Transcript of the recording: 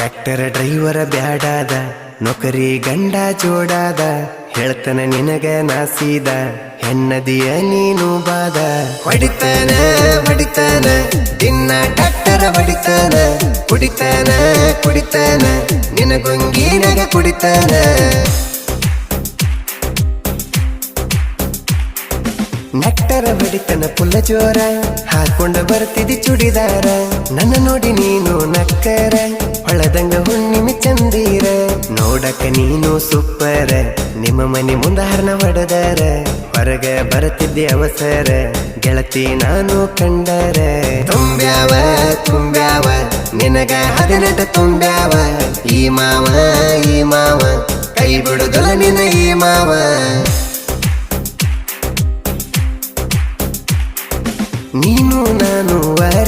tractor driver ಬ್ಯಾಡಾದ ನೌಕರಿ ಗಂಡ ಜೋಡಾದ ಹೇಳ್ತನ ನಿನಗ ನಾಸೀದ ಹೆಣ್ಣದಿಯ ನೀನು ಬಾದ ಹೊಡಿತಾನ ಹೊಡಿತಾನ ದಿನ ಟ್ರ್ಯಾಕ್ಟರ ಹೊಡಿತಾನ ಕುಡಿತಾನ ಕುಡಿತಾನ ನಿನಗೊಂಗಿನಾಗ ಕುಡಿತಾನ ನೆಟ್ಟರ ಹೊಡಿತನ ಪುಲ್ಲ ಜೋರ ಹಾಕೊಂಡ ಬರ್ತಿದಿ ಚುಡಿದಾರ ನನ್ನ ನೋಡಿ ನೀನು ನಕ್ಕರ ಹೊಳದಂಗ ಹುಣ್ಣಿಮೆ ಚಂದೀರ ನೋಡಕ ನೀನು ಸೂಪರ ನಿಮ್ಮ ಮನೆ ಮುಂದ ಹರ್ನ ಹೊಡೆದಾರ ಹೊರಗ ಬರುತ್ತಿದ್ದೆ ಅವಸರ ಗೆಳತಿ ನಾನು ಕಂಡರ ತುಂಬ್ಯಾವ ತುಂಬ್ಯಾವ ನಿನಗ 18 ತುಂಬ್ಯಾವ ಈ ಮಾವ ಕೈ ಬಿಡುದಲ್ಲ ನಿನ್ನ ಈ ಮಾವ ನೀನು ನಾನು ವಾರಿ